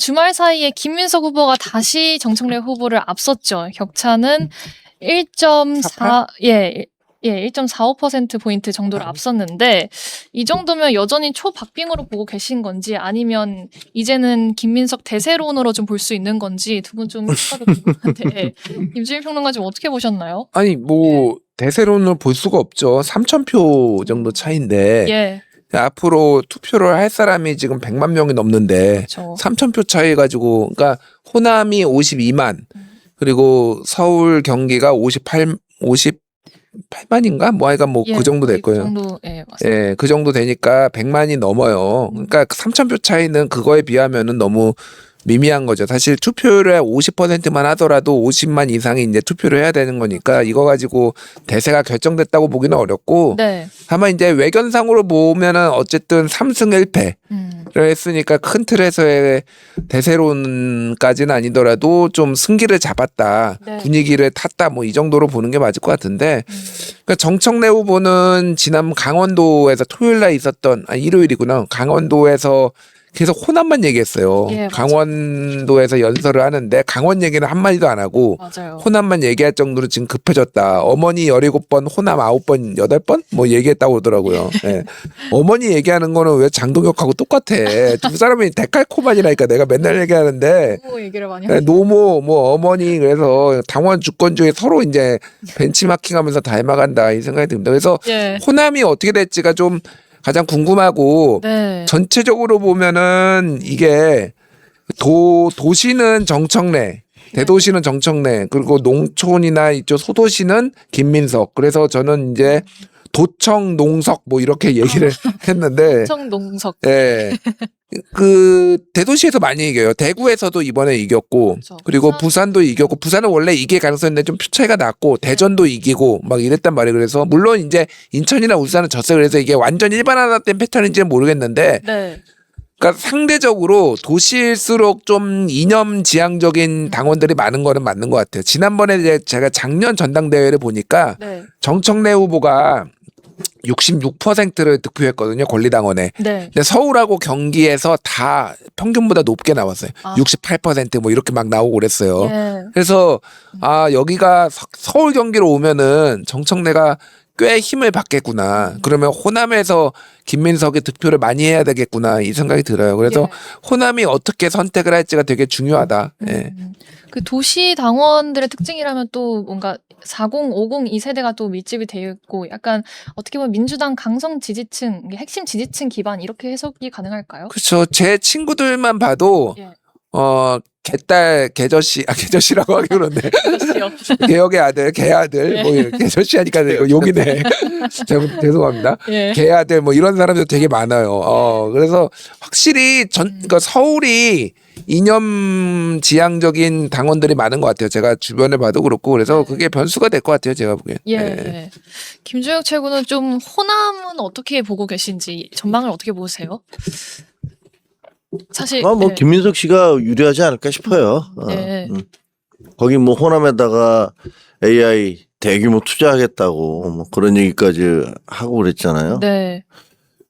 주말 사이에 김민석 후보가 다시 정청래 후보를 앞섰죠. 격차는 1.4, 1.45%포인트 정도를 앞섰는데, 이 정도면 여전히 초박빙으로 보고 계신 건지, 아니면 이제는 김민석 대세론으로 좀 볼 수 있는 건지, 두 분 좀 평가도 궁금한데, 김주일 평론가 좀 어떻게 보셨나요? 아니 뭐 대세론을 볼 수가 없죠. 3,000표 정도 차이인데 예, 앞으로 투표를 할 사람이 지금 100만 명이 넘는데 그렇죠. 3,000표 차이 가지고, 그러니까 호남이 52만 그리고 서울 경기가 58만인가 뭐 하여간 뭐 그 정도 될 거예요. 그 정도, 예, 맞습니다. 예, 그 정도 되니까 100만이 넘어요. 그러니까 3,000표 차이는 그거에 비하면은 너무 미미한 거죠. 사실 투표율의 50%만 하더라도 50만 이상이 이제 투표를 해야 되는 거니까 이거 가지고 대세가 결정됐다고 보기는 어렵고, 네. 다만 이제 외견상으로 보면은 어쨌든 3승 1패를 했으니까 큰 틀에서의 대세론까지는 아니더라도 좀 승기를 잡았다, 네. 분위기를 탔다, 뭐 이 정도로 보는 게 맞을 것 같은데, 그러니까 정청래 후보는 지난 강원도에서 토요일 날 있었던, 일요일이구나, 강원도에서 계속 호남만 얘기했어요. 예, 맞아요. 강원도에서 연설을 하는데 강원 얘기는 한마디도 안 하고 맞아요. 호남만 얘기할 정도로 지금 급해졌다. 어머니 17번, 호남 9번, 8번? 뭐 얘기했다고 하더라고요. 예. 어머니 얘기하는 거는 왜 장동혁하고 똑같아. 두 사람이 데칼코만이라니까 내가 맨날 얘기하는데. 노모 얘기를 많이 예, 노모, 뭐 어머니, 그래서 당원 주권주의 서로 이제 벤치마킹 하면서 닮아간다 이 생각이 듭니다. 그래서 예. 호남이 어떻게 될지가 좀 가장 궁금하고, 네. 전체적으로 보면은 이게 도시는 정청래, 대도시는 정청래, 그리고 농촌이나 이쪽 소도시는 김민석. 그래서 저는 이제 도청 농석 뭐 이렇게 얘기를 했는데, 청농석. 예. 그 대도시에서 많이 이겨요. 대구에서도 이번에 이겼고, 그렇죠. 그리고 부산도 이겼고, 부산은 원래 이길 가능성이 있는데 좀 표 차이가 났고, 대전도 이기고 막 이랬단 말이에요. 그래서 물론 이제 인천이나 울산은 졌어요. 그래서 이게 완전 일반화된 패턴인지는 모르겠는데, 네. 그러니까 상대적으로 도시일수록 좀 이념지향적인 당원들이 많은 거는 맞는 것 같아요. 지난번에 이제 제가 작년 전당대회를 보니까 네. 정청래 후보가 66%를 득표했거든요, 권리당원에. 네. 근데 서울하고 경기에서 다 평균보다 높게 나왔어요. 아. 68% 이렇게 막 나오고 그랬어요. 예. 그래서 여기가 서울 경기로 오면은 정청래가 꽤 힘을 받겠구나. 그러면 호남에서 김민석의 득표를 많이 해야 되겠구나 이 생각이 들어요. 그래서 예. 호남이 어떻게 선택을 할지가 되게 중요하다. 예. 그 도시 당원들의 특징이라면 또 뭔가 40, 50 이 세대가 또 밀집이 되어 있고, 약간 어떻게 보면 민주당 강성 지지층, 핵심 지지층 기반, 이렇게 해석이 가능할까요? 그렇죠. 제 친구들만 봐도 예. 개딸 개저씨라고 하기 그런데 그렇지요. 개혁의 아들, 개아들, 뭐 개저씨 하니까 이거 욕이네. 죄송합니다. 예. 개아들 뭐 이런 사람들 되게 많아요. 그래서 확실히 그러니까 서울이 이념 지향적인 당원들이 많은 것 같아요. 제가 주변에 봐도 그렇고, 그래서 그게 변수가 될 것 같아요. 제가 보기엔. 예. 예. 김주혁 최고는 좀 호남은 어떻게 보고 계신지, 전망을 어떻게 보세요? 사실 뭐 예. 김민석 씨가 유리하지 않을까 싶어요. 네. 거기 뭐 호남에다가 AI 대규모 투자하겠다고 뭐 그런 얘기까지 하고 그랬잖아요. 네.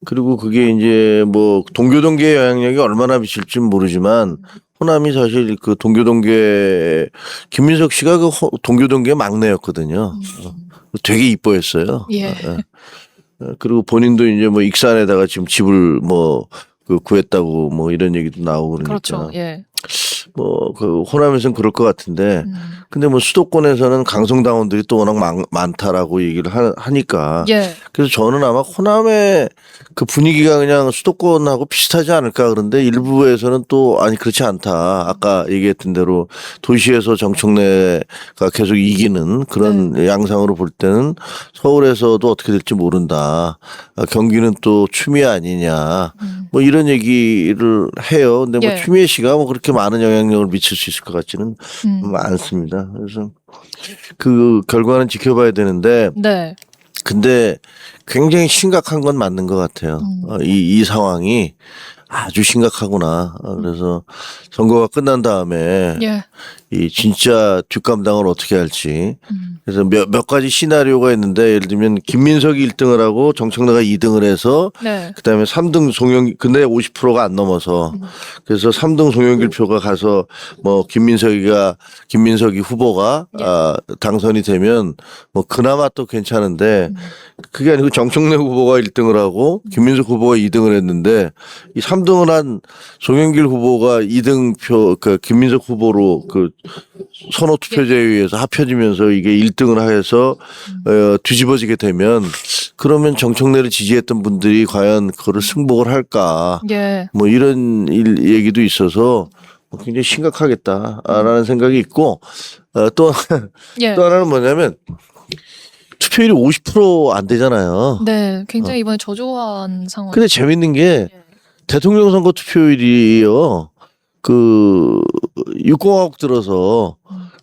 그리고 그게 이제 뭐 동교동계의 영향력이 얼마나 미칠지 모르지만 호남이 사실 그 동교동계 김민석 씨가 그 동교동계 막내였거든요. 되게 이뻐했어요. 예. 그리고 본인도 이제 뭐 익산에다가 지금 집을 뭐 그 구했다고 뭐 이런 얘기도 나오고 그러니까. 그렇죠. 예. 뭐 그 호남에서는 그럴 것 같은데 근데 뭐 수도권에서는 강성당원들이 또 워낙 많다라고 얘기를 하니까 예. 그래서 저는 아마 호남의 그 분위기가 그냥 수도권하고 비슷하지 않을까. 그런데 일부에서는 또 아니 그렇지 않다. 아까 얘기했던 대로 도시에서 정청래가 계속 이기는 그런 양상으로 볼 때는 서울에서도 어떻게 될지 모른다. 경기는 또 추미애 아니냐. 뭐 이런 얘기를 해요. 근데 뭐 예. 추미애 씨가 뭐 그렇게 많은 영향력을 미칠 수 있을 것 같지는 않습니다. 그래서 그 결과는 지켜봐야 되는데 네. 근데 굉장히 심각한 건 맞는 것 같아요. 이 상황이 아주 심각하구나. 그래서 선거가 끝난 다음에 예. 이 진짜 뒷감당을 어떻게 할지. 그래서 몇 가지 시나리오가 있는데 예를 들면 김민석이 1등을 하고 정청래가 2등을 해서 네. 그다음에 3등 근데 50%가 안 넘어서 그래서 3등 송영길 표가 가서 뭐 김민석이 후보가 당선이 되면 뭐 그나마 또 괜찮은데 그게 아니고 정청래 후보가 1등을 하고 김민석 후보가 2등을 했는데 이 3등을 한 송영길 후보가 2등 그 김민석 후보로 그 선호 투표제에 의해서 합쳐지면서 이게 1등을 해서 뒤집어지게 되면 그러면 정청래를 지지했던 분들이 과연 그거를 승복을 할까? 예. 뭐 이런 얘기도 있어서 굉장히 심각하겠다라는 생각이 있고 또 예. 하나는 뭐냐면 투표율이 50%안 되잖아요. 네, 굉장히 이번에 저조한 상황. 근데 재밌는 게 예. 대통령 선거 투표율이요. 그 6공화국 들어서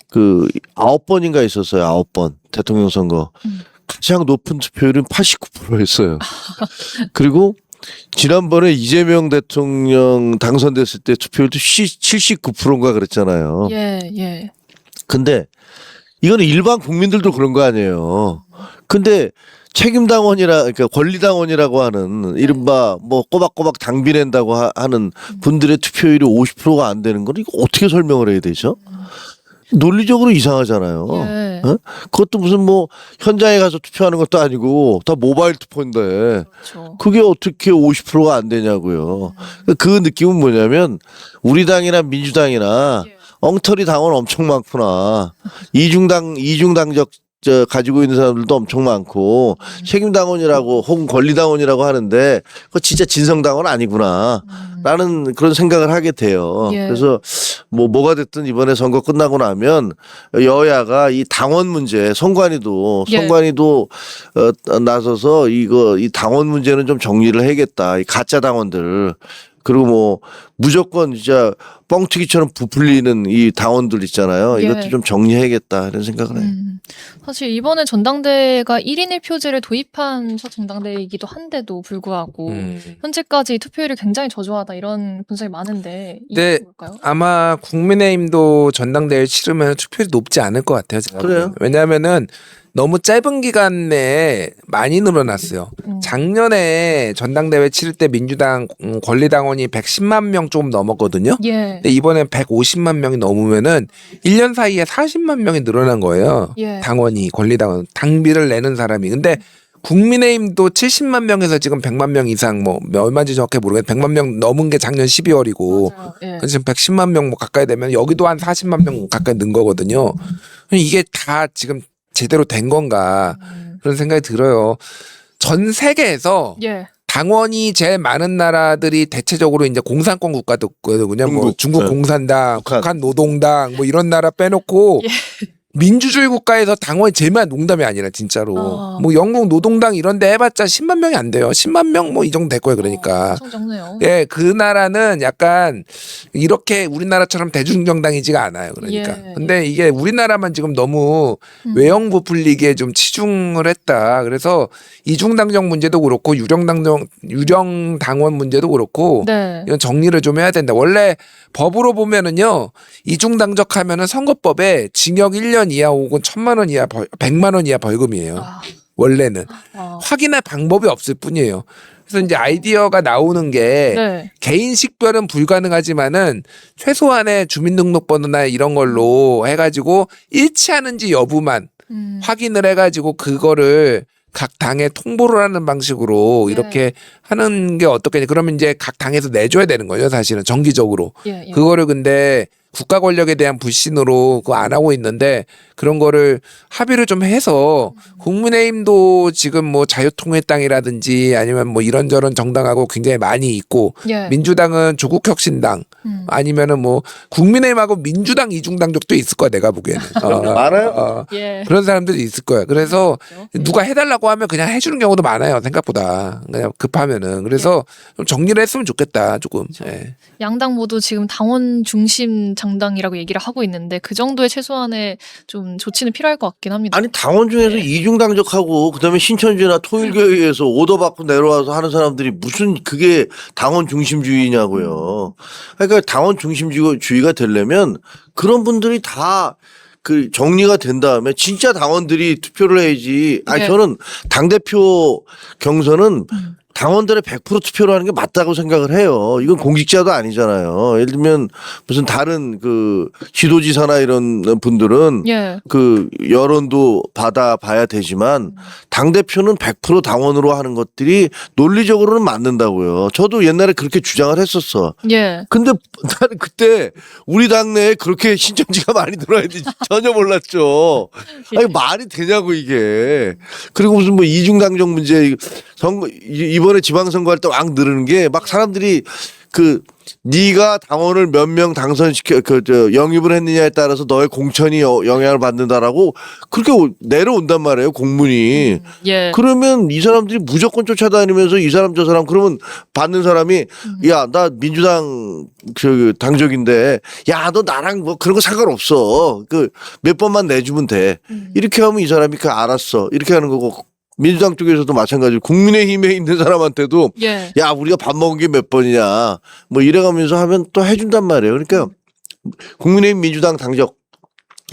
그 9번인가 있었어요. 9번 대통령 선거. 가장 높은 투표율은 89%였어요. 그리고 지난번에 이재명 대통령 당선됐을 때 투표율도 79%인가 그랬잖아요. 예, 예. 근데 이거는 일반 국민들도 그런 거 아니에요. 근데 그러니까 권리당원이라고 하는 이른바 뭐 꼬박꼬박 당비 낸다고 하는 분들의 투표율이 50%가 안 되는 건 이거 어떻게 설명을 해야 되죠? 논리적으로 이상하잖아요. 예. 어? 그것도 무슨 뭐 현장에 가서 투표하는 것도 아니고 다 모바일 투표인데 그렇죠. 그게 어떻게 50%가 안 되냐고요. 그 느낌은 뭐냐면 우리 당이나 민주당이나 예. 엉터리 당원 엄청 많구나. 이중당적 가지고 있는 사람들도 엄청 많고 책임당원이라고 혹은 권리당원이라고 하는데 그거 진짜 진성당원 아니구나. 라는 그런 생각을 하게 돼요. 예. 그래서 뭐가 됐든 이번에 선거 끝나고 나면 여야가 이 당원 문제 선관위도 예. 나서서 이 당원 문제는 좀 정리를 해야겠다. 이 가짜 당원들. 그리고 뭐 무조건 진짜 뻥튀기처럼 부풀리는 이 당원들 있잖아요. 예. 이것도 좀 정리해야겠다 이런 생각을 해요. 사실 이번에 전당대회가 1인 1표제를 도입한 첫 전당대회이기도 한데도 불구하고 현재까지 투표율이 굉장히 저조하다 이런 분석이 많은데 네. 이게 뭘까요? 아마 국민의힘도 전당대회 치르면 투표율이 높지 않을 것 같아요. 제가 그래요? 보기에는. 왜냐하면은 너무 짧은 기간 내에 많이 늘어났어요. 작년에 전당대회 치를 때 민주당 권리당원이 110만 명 조금 넘었거든요. 예. 근데 이번엔 150만 명이 넘으면은 1년 사이에 40만 명이 늘어난 거예요. 예. 당원이 권리당원 당비를 내는 사람이. 근데 국민의힘도 70만 명에서 지금 100만 명 이상 뭐 얼마인지 정확히 모르겠는데 100만 명 넘은 게 작년 12월이고 맞아요. 예. 지금 110만 명 뭐 가까이 되면 여기도 한 40만 명 가까이 는 거거든요. 이게 다 지금 제대로 된 건가 그런 생각이 들어요. 전 세계에서 예. 당원이 제일 많은 나라들이 대체적으로 이제 공산권 국가거든요. 뭐 중국 네. 공산당, 북한 노동당 뭐 이런 나라 빼놓고 예. 민주주의 국가에서 당원이 제일 많은 농담이 아니라 진짜로 뭐 영국 노동당 이런 데 해봤자 10만 명이 안 돼요. 10만 명 뭐 이 정도 될 거예요. 그러니까 엄청 적네요. 예, 그 나라는 약간 이렇게 우리나라처럼 대중정당이지가 않아요. 그러니까. 예. 근데 이게 우리나라만 지금 너무 외형 부풀리기에 좀 치중을 했다. 그래서 이중당적 문제도 그렇고 유령당원 문제도 그렇고 네. 이건 정리를 좀 해야 된다. 원래 법으로 보면은요, 이중당적 하면은 선거법에 징역 1년 이하 혹은 1,000만 원 이하 100만 원 이하 벌금이에요. 아. 원래는. 아. 확인할 방법이 없을 뿐이에요. 그래서 이제 아이디어가 나오는 게 네. 개인 식별은 불가능하지만은 최소한의 주민등록번호나 이런 걸로 해가지고 일치하는지 여부만 확인을 해가지고 그거를 각 당에 통보를 하는 방식으로 네. 이렇게 하는 게 어떻겠냐. 그러면 이제 각 당에서 내줘야 되는 거죠. 사실은 정기적으로. 예. 예. 그거를 근데 국가 권력에 대한 불신으로 그거 안 하고 있는데 그런 거를 합의를 좀 해서 국민의힘도 지금 뭐 자유통일당이라든지 아니면 뭐 이런저런 정당하고 굉장히 많이 있고 예. 민주당은 조국혁신당 아니면은 뭐 국민의힘하고 민주당 이중당적도 있을 거야 내가 보기에는. 많아요? 예. 그런 사람들이 있을 거야. 그래서 그렇죠. 누가 해달라고 하면 그냥 해주는 경우도 많아요. 생각보다 그냥 급하면은. 그래서 좀 정리를 했으면 좋겠다 조금. 예. 양당 모두 지금 당원 중심 정당이라고 얘기를 하고 있는데 그 정도의 최소한의 좀 조치는 필요할 것 같긴 합니다. 아니 당원 중에서 네. 이중당적하고 그다음에 신천지나 통일교회에서 오더 받고 내려와서 하는 사람들이 무슨 그게 당원 중심주의냐고요. 그러니까 당원 중심주의가 되려면 그런 분들이 다 그 정리가 된 다음에 진짜 당원들이 투표를 해야지. 아니 네. 저는 당대표 경선은 당원들의 100% 투표를 하는 게 맞다고 생각을 해요. 이건 공직자도 아니잖아요. 예를 들면 무슨 다른 그 지도지사나 이런 분들은 예. 그 여론도 받아봐야 되지만 당대표는 100% 당원으로 하는 것들이 논리적으로는 맞는다고요. 저도 옛날에 그렇게 주장을 했었어. 예. 근데 나는 그때 우리 당내에 그렇게 신천지가 많이 들어야 되는지 전혀 몰랐죠. 아니 말이 되냐고 이게. 그리고 무슨 뭐 이중당적 문제 선거 이번에 지방선거할 때 왕 늘는 게 막 사람들이 그 네가 당원을 몇 명 당선시켜 영입을 했느냐에 따라서 너의 공천이 영향을 받는다라고 그렇게 내려온단 말이에요 공문이. 예. 그러면 이 사람들이 무조건 쫓아다니면서 이 사람 저 사람 그러면 받는 사람이 야 나 민주당 그 당적인데 야 너 나랑 뭐 그런 거 상관없어 그 몇 번만 내주면 돼 이렇게 하면 이 사람이 그 알았어 이렇게 하는 거고. 민주당 쪽에서도 마찬가지로 국민의힘에 있는 사람한테도 예. 야 우리가 밥 먹은 게 몇 번이냐 뭐 이래가면서 하면 또 해준단 말이에요. 그러니까 국민의힘 민주당 당적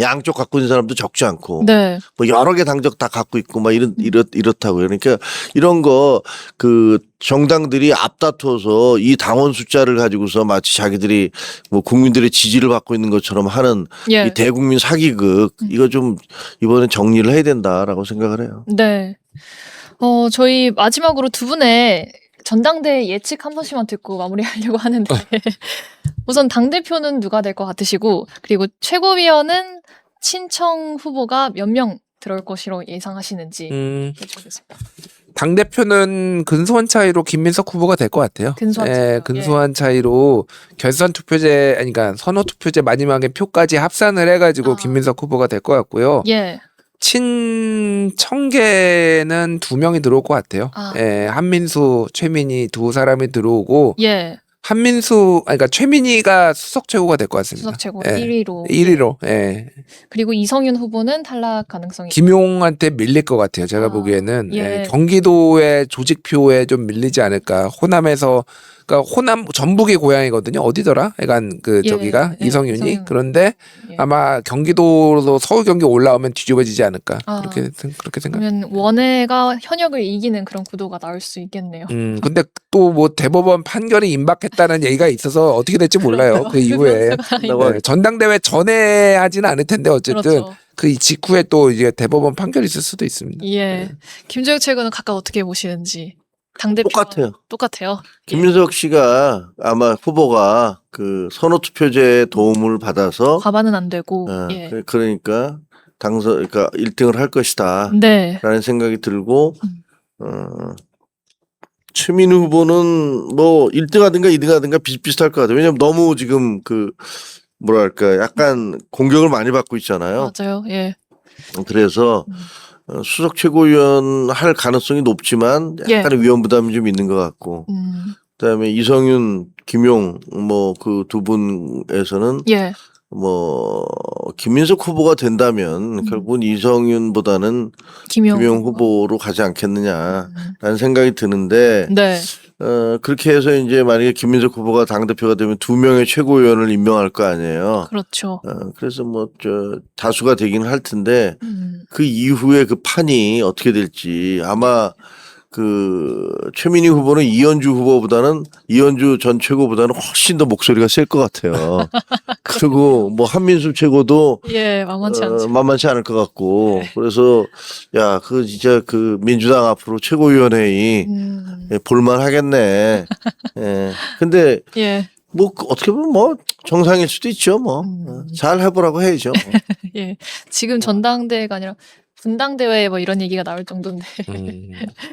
양쪽 갖고 있는 사람도 적지 않고 네. 뭐 여러 개 당적 다 갖고 있고 막 이렇다고요. 그러니까 이런 거 그 정당들이 앞다퉈서 이 당원 숫자를 가지고서 마치 자기들이 뭐 국민들의 지지를 받고 있는 것처럼 하는 예. 이 대국민 사기극 이거 좀 이번에 정리를 해야 된다라고 생각을 해요. 네. 저희 마지막으로 두 분의 전당대회 예측 한 번씩만 듣고 마무리하려고 하는데 우선 당대표는 누가 될 것 같으시고 그리고 최고위원은 친청 후보가 몇 명 들어올 것으로 예상하시는지 여쭤보겠습니다. 당대표는 근소한 차이로 김민석 후보가 될 것 같아요. 근소한 예, 차이요? 근소한 차이로 결선 투표제, 아니, 그러니까 선호 투표제 마지막에 표까지 합산을 해가지고 아. 김민석 후보가 될 것 같고요. 예. 친청계는 2명이 들어올 것 같아요. 아. 예, 한민수, 최민희 두 사람이 들어오고 예. 한민수, 아니, 그러니까 최민희가 수석 최고가 될 것 같습니다. 수석 최고 예. 1위로. 1위로. 예. 그리고 이성윤 후보는 탈락 가능성이 김용한테 밀릴 것 같아요. 제가 아, 보기에는 예. 예, 경기도의 조직표에 좀 밀리지 않을까. 호남에서 그러니까 호남 전북이 고향이거든요. 어디더라? 약간 그 예, 저기가 예, 이성윤이 이성윤. 그런데 예. 아마 경기도로 서울 경기 올라오면 뒤집어지지 않을까. 아. 그렇게 생각. 그러면 원외가 현역을 이기는 그런 구도가 나올 수 있겠네요. 근데 또 뭐 대법원 판결이 임박했다는 얘기가 있어서 어떻게 될지 몰라요. 그 이후에 네, 전당대회 전에 하지는 않을 텐데 어쨌든 그렇죠. 그 직후에 또 이제 대법원 판결이 있을 수도 있습니다. 예. 김재욱 최고는 각각 어떻게 보시는지. 당대표 똑같아요. 똑같아요. 김민석 씨가 아마 후보가 그 선호투표제의 도움을 받아서 과반은 안 되고. 예. 그러니까 그러니까 1등을 할 것이다. 네. 라는 생각이 들고 최민우 후보는 뭐 1등 하든가 2등 하든가 비슷비슷할 것 같아요. 왜냐면 너무 지금 그 뭐랄까 약간 공격을 많이 받고 있잖아요. 맞아요. 예. 그래서 수석 최고위원 할 가능성이 높지만 약간의 위험 부담이 좀 있는 것 같고 그다음에 이성윤, 김용 뭐 그 두 분에서는 예. 뭐 김민석 후보가 된다면 결국은 이성윤보다는 김용 후보로 가지 않겠느냐라는 생각이 드는데 네. 그렇게 해서 이제 만약에 김민석 후보가 당대표가 되면 2명의 최고위원을 임명할 거 아니에요. 그렇죠. 그래서 뭐 다수가 되긴 할 텐데 그 이후에 그 판이 어떻게 될지 아마 그 최민희 후보는 이현주 전 최고보다는 훨씬 더 목소리가 셀 것 같아요. 그리고 뭐 한민수 최고도 예, 만만치 않죠. 만만치 않을 것 같고 그래서 야 그 진짜 그 민주당 앞으로 최고위원회의 볼만 하겠네. 예. 근데 예. 뭐 어떻게 보면 뭐 정상일 수도 있죠. 뭐 잘 해보라고 해야죠. 예. 지금 전당대회가 아니라 분당대회 뭐 이런 얘기가 나올 정도인데.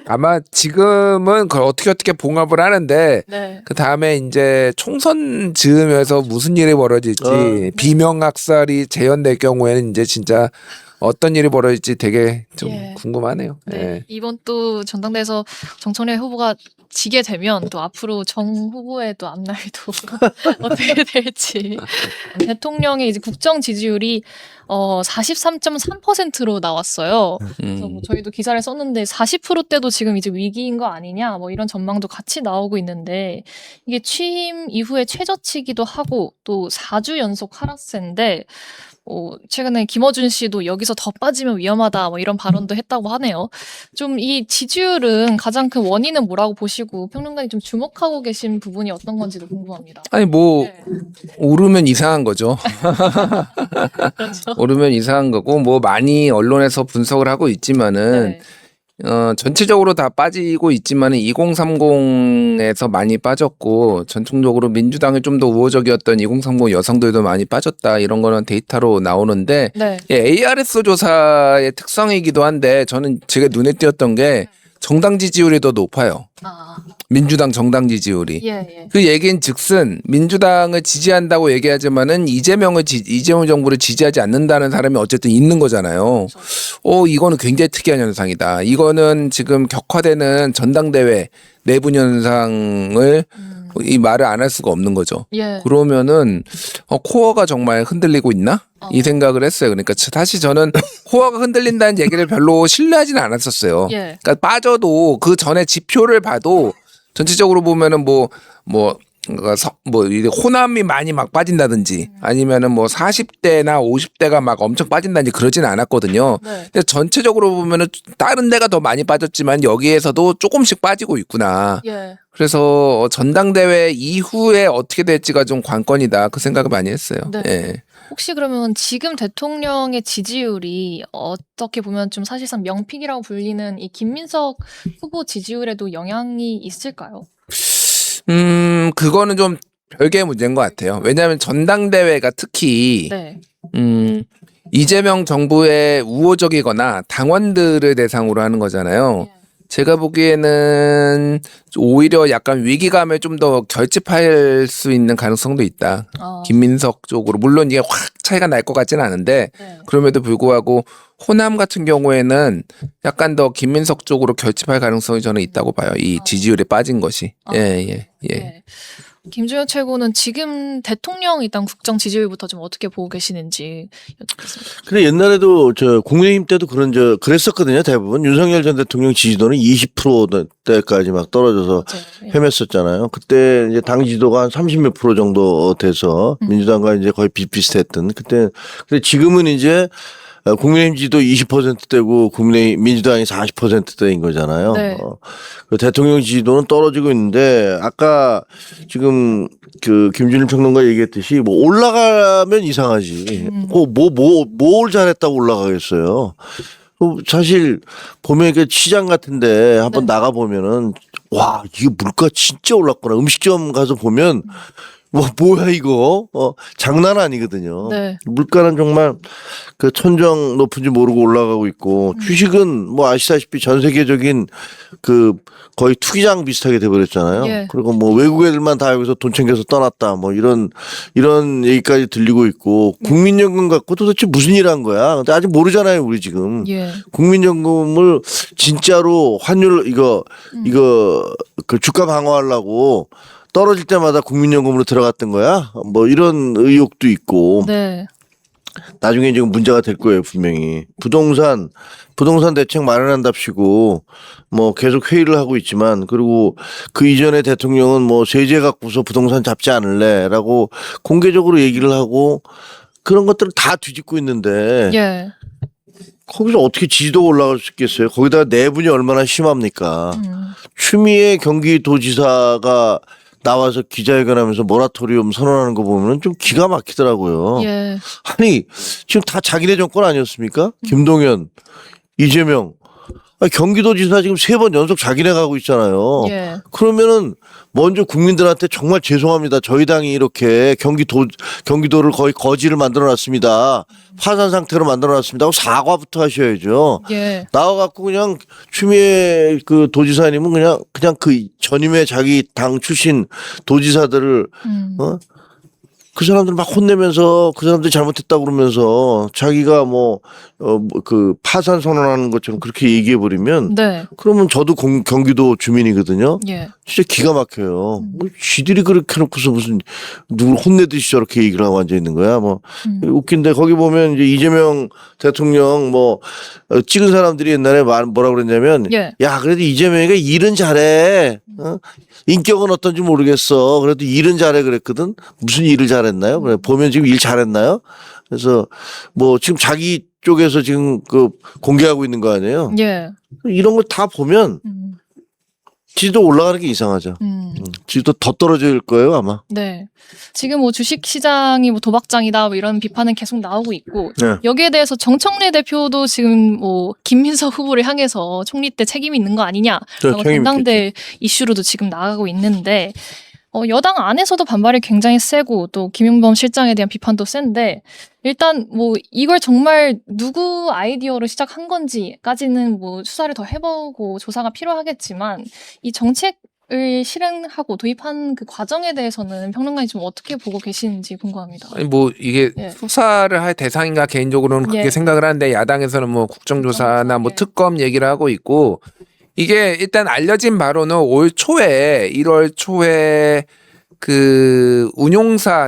아마 지금은 그걸 어떻게 봉합을 하는데 네. 그 다음에 이제 총선 즈음에서 무슨 일이 벌어질지 비명학살이 재현될 경우에는 이제 진짜 어떤 일이 벌어질지 되게 좀 예. 궁금하네요. 네. 예. 이번 또 전당대회에서 정청래 후보가 지게 되면 또 앞으로 정 후보의 또 앞날도 어떻게 될지. 대통령의 이제 국정 지지율이 43.3%로 나왔어요. 그래서 뭐 저희도 기사를 썼는데 40%대도 지금 이제 위기인 거 아니냐 뭐 이런 전망도 같이 나오고 있는데 이게 취임 이후에 최저치기도 하고 또 4주 연속 하락세인데 최근에 김어준 씨도 여기서 더 빠지면 위험하다 뭐 이런 발언도 했다고 하네요. 좀 이 지지율은 가장 큰 원인은 뭐라고 보시고 평론가님 좀 주목하고 계신 부분이 어떤 건지도 궁금합니다. 아니 뭐 네. 오르면 이상한 거죠. 그렇죠. 오르면 이상한 거고 뭐 많이 언론에서 분석을 하고 있지만은 네. 전체적으로 다 빠지고 있지만은 2030에서 많이 빠졌고 전통적으로 민주당이 좀 더 우호적이었던 2030 여성들도 많이 빠졌다 이런 거는 데이터로 나오는데 네. 예, ARS 조사의 특성이기도 한데 저는 제가 눈에 띄었던 게 정당 지지율이 더 높아요. 아, 민주당 정당 지지율이. 예, 예. 그 얘기는 즉슨 민주당을 지지한다고 얘기하지만은 이재명 정부를 지지하지 않는다는 사람이 어쨌든 있는 거잖아요. 이거는 굉장히 특이한 현상이다. 이거는 지금 격화되는 전당대회 내분 현상을 이 말을 안 할 수가 없는 거죠. 예. 그러면은 코어가 정말 흔들리고 있나? 이 생각을 했어요. 그러니까 다시 저는 코어가 흔들린다는 얘기를 별로 신뢰하지는 않았었어요. 예. 그러니까 빠져도 그 전에 지표를 봐도 전체적으로 보면은 이게 호남이 많이 막 빠진다든지 아니면은 뭐 40대나 50대가 막 엄청 빠진다든지 그러지는 않았거든요. 네. 근데 전체적으로 보면은 다른 데가 더 많이 빠졌지만 여기에서도 조금씩 빠지고 있구나. 예. 그래서 전당대회 이후에 어떻게 될지가 좀 관건이다. 그 생각을 많이 했어요. 네. 예. 혹시 그러면 지금 대통령의 지지율이 어떻게 보면 좀 사실상 명픽이라고 불리는 이 김민석 후보 지지율에도 영향이 있을까요? 그거는 좀 별개의 문제인 것 같아요. 왜냐하면 전당대회가 특히 네. 이재명 정부의 우호적이거나 당원들을 대상으로 하는 거잖아요. 제가 보기에는 오히려 약간 위기감을 좀 더 결집할 수 있는 가능성도 있다. 김민석 쪽으로. 물론 이게 확 차이가 날 것 같지는 않은데 네. 그럼에도 불구하고 호남 같은 경우에는 약간 더 김민석 쪽으로 결집할 가능성이 저는 있다고 봐요. 이 지지율이 빠진 것이. 예. 네. 김주현 최고는 지금 대통령 일단 국정 지지율부터 좀 어떻게 보고 계시는지 여쭙겠습니다. 근데 옛날에도 국민의힘 때도 그랬었거든요. 대부분 윤석열 전 대통령 지지도는 20%대까지 막 떨어져서 맞아요. 헤맸었잖아요. 그때 이제 당 지도가 한 30몇 프로 정도 돼서 민주당과 이제 거의 비슷비슷했던 그때. 근데 지금은 이제 국민의힘 지도 20%대고 민주당이 40%대인 거잖아요. 네. 그 대통령 지지도는 떨어지고 있는데 아까 지금 그 김준일 평론가 얘기했듯이 뭐 올라가면 이상하지. 뭘 잘했다고 올라가겠어요. 사실 보면 이게 시장 같은데 한번 나가 보면은 와 이게 물가 진짜 올랐구나. 음식점 가서 보면 뭐야 이거 장난 아니거든요. 네. 물가는 정말 그 천정 높은지 모르고 올라가고 있고 주식은 뭐 아시다시피 전 세계적인 그 거의 투기장 비슷하게 돼버렸잖아요. 예. 그리고 뭐 외국 애들만 다 여기서 돈 챙겨서 떠났다 뭐 이런 얘기까지 들리고 있고 국민연금 갖고 도대체 무슨 일 한 거야? 근데 아직 모르잖아요 우리 지금. 예. 국민연금을 진짜로 환율 이거 그 주가 방어하려고 떨어질 때마다 국민연금으로 들어갔던 거야? 뭐 이런 의혹도 있고. 네. 나중에 지금 문제가 될 거예요, 분명히. 부동산 대책 마련한답시고 뭐 계속 회의를 하고 있지만 그리고 그 이전에 대통령은 뭐 세제 갖고서 부동산 잡지 않을래라고 공개적으로 얘기를 하고 그런 것들을 다 뒤집고 있는데 예. 거기서 어떻게 지지도가 올라갈 수 있겠어요? 거기다가 내분이 얼마나 심합니까? 추미애 경기도지사가 나와서 기자회견하면서 모라토리움 선언하는 거 보면 좀 기가 막히더라고요. 예. 아니 지금 다 자기네 정권 아니었습니까? 김동연, 이재명, 경기도지사 지금 3번 연속 자기네 가고 있잖아요. 예. 그러면은 먼저 국민들한테 정말 죄송합니다. 저희 당이 이렇게 경기도를 거의 거지를 만들어놨습니다. 파산 상태로 만들어놨습니다. 하고 사과부터 하셔야죠. 예. 나와갖고 그냥 추미애 그 도지사님은 그냥 그 전임의 자기 당 출신 도지사들을 그 사람들 막 혼내면서 그 사람들이 잘못했다고 그러면서 자기가 그 파산 선언하는 것처럼 그렇게 얘기해 버리면 네. 그러면 저도 경기도 주민이거든요. 예. 진짜 기가 막혀요. 뭐 지들이 그렇게 해놓고서 무슨 누굴 혼내듯이 저렇게 얘기를 하고 앉아 있는 거야. 뭐 웃긴데 거기 보면 이제 이재명 대통령 찍은 사람들이 옛날에 뭐라 그랬냐면 예. 야 그래도 이재명이가 일은 잘해. 인격은 어떤지 모르겠어. 그래도 일은 잘해 그랬거든. 무슨 일을 잘했나요? 그래 보면 지금 일 잘했나요? 그래서 지금 자기 쪽에서 지금 그 공개하고 있는 거 아니에요? 예. 이런 걸 다 보면 지도 올라가는 게 이상하죠. 지도 더 떨어질 거예요 아마. 네. 지금 뭐 주식 시장이 뭐 도박장이다 뭐 이런 비판은 계속 나오고 있고 네. 여기에 대해서 정청래 대표도 지금 뭐 김민석 후보를 향해서 총리 때 책임이 있는 거 아니냐라고 책임 전당대 이슈로도 지금 나가고 있는데 여당 안에서도 반발이 굉장히 세고 또 김용범 실장에 대한 비판도 센데 일단 뭐 이걸 정말 누구 아이디어로 시작한 건지까지는 뭐 수사를 더 해보고 조사가 필요하겠지만 이 정책을 실행하고 도입한 그 과정에 대해서는 평론가님 좀 어떻게 보고 계시는지 궁금합니다. 아니 뭐 이게 예. 수사를 할 대상인가 개인적으로는 그렇게 예. 생각을 하는데 야당에서는 뭐 국정조사나 뭐 예. 특검 얘기를 하고 있고 이게 일단 알려진 바로는 올 초에 1월 초에 그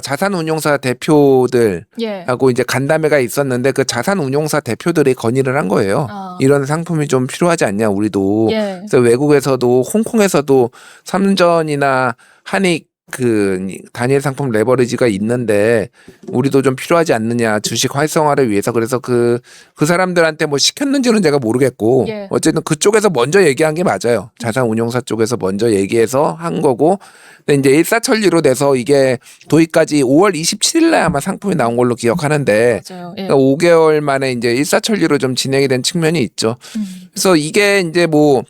자산 운용사 대표들하고 예. 이제 간담회가 있었는데 그 자산 운용사 대표들이 건의를 한 거예요. 아. 이런 상품이 좀 필요하지 않냐 우리도. 예. 그래서 외국에서도 홍콩에서도 삼전이나 한익 그 단일 상품 레버리지가 있는데 우리도 좀 필요하지 않느냐 주식 활성화를 위해서. 그래서 그 사람들한테 뭐 시켰는지는 제가 모르겠고 예. 어쨌든 그쪽에서 먼저 얘기한 게 맞아요. 자산운용사 쪽에서 먼저 얘기해서 한 거고 근데 이제 일사천리로 돼서 이게 도입까지 5월 27일에 아마 상품이 나온 걸로 기억하는데 맞아요. 예. 그러니까 5개월 만에 이제 일사천리로 좀 진행이 된 측면이 있죠. 그래서 이게 이제 뭐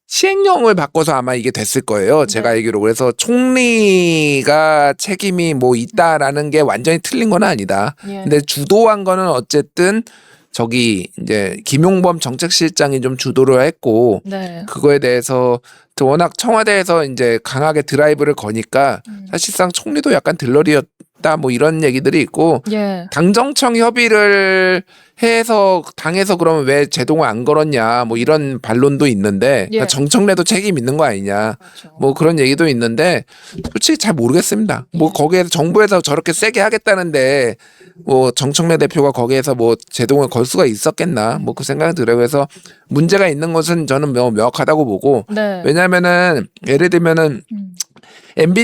시행령을 바꿔서 아마 이게 됐을 거예요. 제가 네. 알기로. 그래서 총리가 책임이 뭐 있다라는 게 완전히 틀린 건 아니다. 예. 근데 주도한 거는 어쨌든 저기 이제 김용범 정책실장이 좀 주도를 했고 네. 그거에 대해서 워낙 청와대에서 이제 강하게 드라이브를 거니까 사실상 총리도 약간 들러리였다 뭐 이런 얘기들이 있고 예. 당정청 협의를 해서 당에서 그러면 왜 제동을 안 걸었냐 뭐 이런 반론도 있는데 예. 그러니까 정청래도 책임 있는 거 아니냐 그렇죠. 뭐 그런 얘기도 있는데 솔직히 잘 모르겠습니다. 뭐 거기에서 정부에서 저렇게 세게 하겠다는데 뭐 정청래 대표가 거기에서 뭐 제동을 걸 수가 있었겠나 뭐 그 생각이 들어요. 그래서 문제가 있는 것은 저는 명확하다고 보고 네. 왜냐하면은 예를 들면은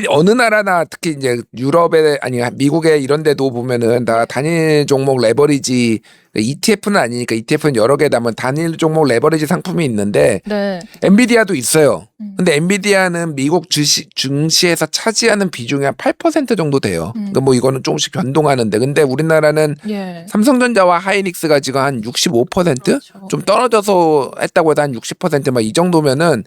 어느 나라나 특히 이제 유럽에 아니 미국에 이런 데도 보면은 다 단일 종목 레버리지 ETF는 아니니까 ETF는 여러 개 담은 단일 종목 레버리지 상품이 있는데 네. 엔비디아도 있어요. 근데 엔비디아는 미국 증시에서 차지하는 비중이 한 8% 정도 돼요. 그러니까 뭐 이거는 조금씩 변동하는데 근데 우리나라는 예. 삼성전자와 하이닉스가 지금 한 65%? 그렇죠. 좀 떨어져서 했다고 해도 한 60%막 이 정도면은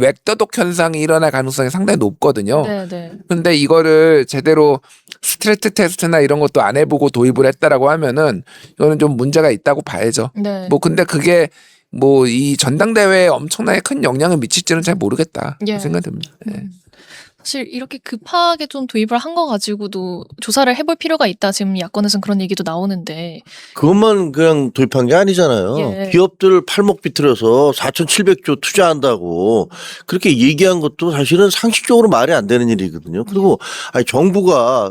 웹더독 현상이 일어날 가능성이 상당히 높거든요. 네, 네. 근데 이거를 제대로 스트레스 테스트나 이런 것도 안 해보고 도입을 했다라고 하면은 이거는 좀 문제가 있다고 봐야죠. 네. 뭐 근데 그게 뭐 이 전당대회에 엄청나게 큰 영향을 미칠지는 잘 모르겠다 예. 생각이 듭니다. 예. 사실 이렇게 급하게 좀 도입을 한 거 가지고도 조사를 해볼 필요가 있다. 지금 야권에서는 그런 얘기도 나오는데. 그것만 그냥 도입한 게 아니잖아요. 예. 기업들 팔목 비틀어서 4,700조 투자한다고 그렇게 얘기한 것도 사실은 상식적으로 말이 안 되는 일이거든요. 그리고 아니 정부가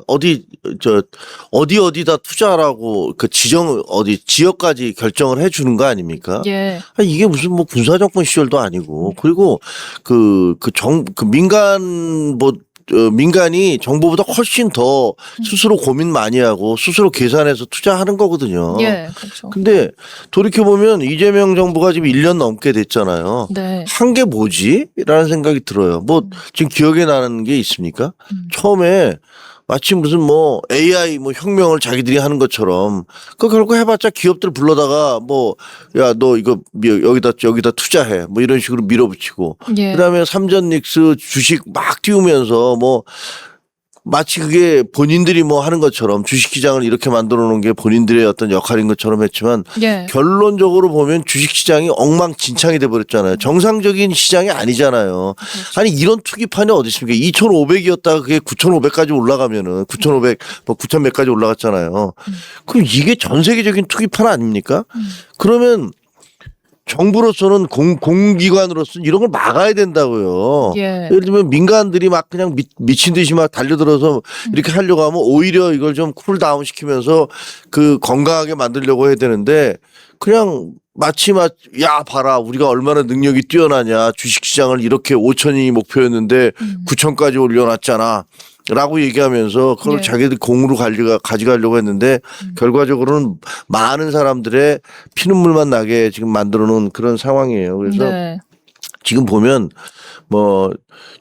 어디다 투자하라고 그 지역까지 결정을 해주는 거 아닙니까? 예. 아니, 이게 무슨 뭐 군사정권 시절도 아니고 그리고 민간이 정부보다 훨씬 더 스스로 고민 많이 하고 스스로 계산해서 투자하는 거거든요. 예. 그렇죠. 근데 돌이켜보면 이재명 정부가 지금 1년 넘게 됐잖아요. 네. 한 게 뭐지? 라는 생각이 들어요. 뭐 지금 기억에 나는 게 있습니까? 처음에 마치 무슨 뭐 AI 뭐 혁명을 자기들이 하는 것처럼 그 결국 해봤자 기업들 불러다가 뭐 야 너 이거 여기다 투자해 뭐 이런 식으로 밀어붙이고 예. 그다음에 삼전닉스 주식 막 띄우면서 뭐 마치 그게 본인들이 뭐 하는 것처럼 주식시장을 이렇게 만들어 놓은 게 본인들의 어떤 역할인 것처럼 했지만 예. 결론적으로 보면 주식시장이 엉망진창이 돼버렸잖아요. 정상적인 시장이 아니잖아요. 그렇죠. 아니 이런 투기판이 어디 있습니까? 2,500이었다가 그게 9,500까지 올라가면은 9,500, 뭐 9,100까지 올라갔잖아요. 그럼 이게 전 세계적인 투기판 아닙니까? 그러면 정부로서는 공기관으로서는 이런 걸 막아야 된다고요. 예. 예를 들면 민간들이 막 그냥 미친 듯이 막 달려들어서 이렇게 하려고 하면 오히려 이걸 좀 쿨다운 시키면서 그 건강하게 만들려고 해야 되는데 그냥 마치 야 봐라 우리가 얼마나 능력이 뛰어나냐 주식시장을 이렇게 5천이 목표였는데 9천까지 올려놨잖아. 라고 얘기하면서 그걸 예. 자기들 공으로 가져가려고 했는데 결과적으로는 많은 사람들의 피눈물만 나게 지금 만들어 놓은 그런 상황이에요. 그래서 네. 지금 보면 뭐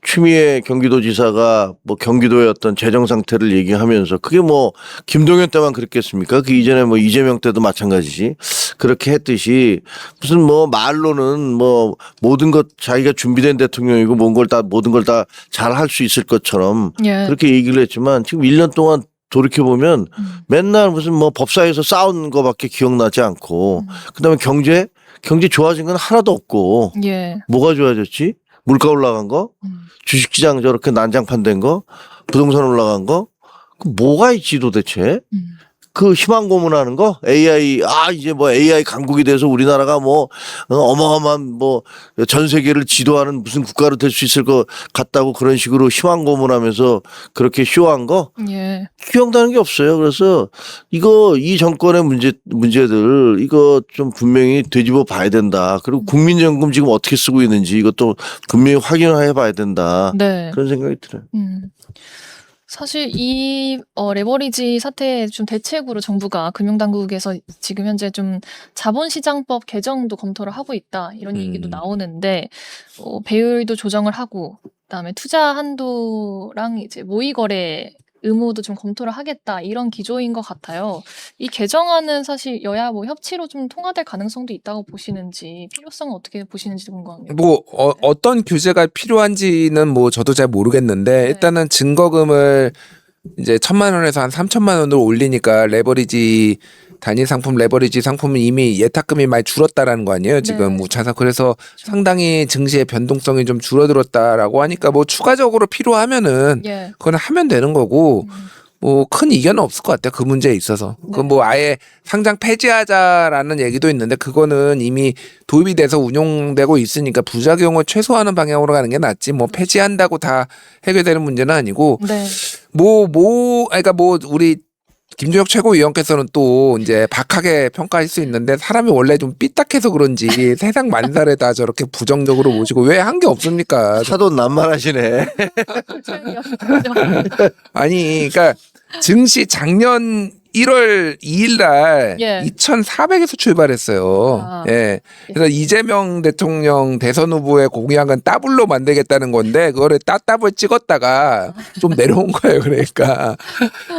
추미애 경기도지사가 뭐 경기도의 어떤 재정 상태를 얘기하면서 그게 뭐 김동연 때만 그랬겠습니까? 그 이전에 뭐 이재명 때도 마찬가지지. 그렇게 했듯이 무슨 뭐 말로는 뭐 모든 것 자기가 준비된 대통령이고 모든 걸 다 잘 할 수 있을 것처럼 예. 그렇게 얘기를 했지만 지금 1년 동안 돌이켜 보면 맨날 무슨 뭐 법사위에서 싸운 거밖에 기억나지 않고 그다음에 경제 좋아진 건 하나도 없고 예. 뭐가 좋아졌지? 물가 올라간 거, 주식시장 저렇게 난장판 된 거, 부동산 올라간 거, 그 뭐가 있지 도대체? 그 희망 고문하는 거, AI 이제 뭐 AI 강국이 돼서 우리나라가 뭐 어마어마한 뭐 전 세계를 지도하는 무슨 국가로 될 수 있을 것 같다고 그런 식으로 희망 고문하면서 그렇게 쇼한 거 예. 기억나는 게 없어요. 그래서 이 정권의 문제들 이거 좀 분명히 되짚어 봐야 된다. 그리고 국민연금 지금 어떻게 쓰고 있는지 이것도 분명히 확인해 봐야 된다. 네. 그런 생각이 들어요. 사실 이 레버리지 사태에 좀 대책으로 정부가 금융당국에서 지금 현재 좀 자본시장법 개정도 검토를 하고 있다 이런 얘기도 나오는데 배율도 조정을 하고 그다음에 투자 한도랑 이제 모의거래 의무도 좀 검토를 하겠다 이런 기조인 것 같아요. 이 개정안은 사실 여야 뭐 협치로 좀 통과될 가능성도 있다고 보시는지 필요성은 어떻게 보시는지 궁금합니다. 뭐 어떤 규제가 필요한지는 뭐 저도 잘 모르겠는데 네. 일단은 증거금을 이제 1,000만 원에서 한 3,000만 원으로 올리니까 레버리지 단위 상품 레버리지 상품은 이미 예탁금이 많이 줄었다라는 거 아니에요 지금 네. 뭐 자사 그래서 상당히 증시의 변동성이 좀 줄어들었다라고 하니까 뭐 추가적으로 필요하면은 예. 그건 하면 되는 거고 뭐 큰 이견은 없을 것 같아요 그 문제에 있어서 네. 그건 뭐 아예 상장 폐지하자라는 얘기도 있는데 그거는 이미 도입이 돼서 운용되고 있으니까 부작용을 최소화하는 방향으로 가는 게 낫지 뭐 폐지한다고 다 해결되는 문제는 아니고 네. 그러니까 뭐 우리 김종혁 최고위원께서는 또 이제 박하게 평가할 수 있는데 사람이 원래 좀 삐딱해서 그런지 세상 만사를 다 저렇게 부정적으로 보시고 왜 한 게 없습니까? 사돈 난만하시네. 아니, 그러니까 증시 작년 1월 2일 날 예. 2,400에서 출발했어요. 아. 예. 그래서 이재명 대통령 대선 후보의 공약은 더블로 만들겠다는 건데 그거를 따블 찍었다가 좀 내려온 거예요. 그러니까.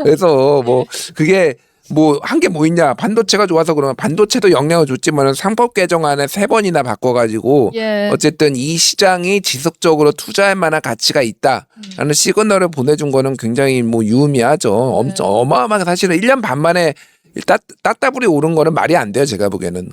그래서 뭐 그게 뭐 한 게 뭐 있냐 반도체가 좋아서 그러면 반도체도 영향을 줬지만 상법 개정안에 3번이나 바꿔가지고 예. 어쨌든 이 시장이 지속적으로 투자할 만한 가치가 있다라는 시그널을 보내준 거는 굉장히 뭐 유의미하죠. 엄청 어마어마하게 사실은 1년 반 만에 따따블이 오른 거는 말이 안 돼요. 제가 보기에는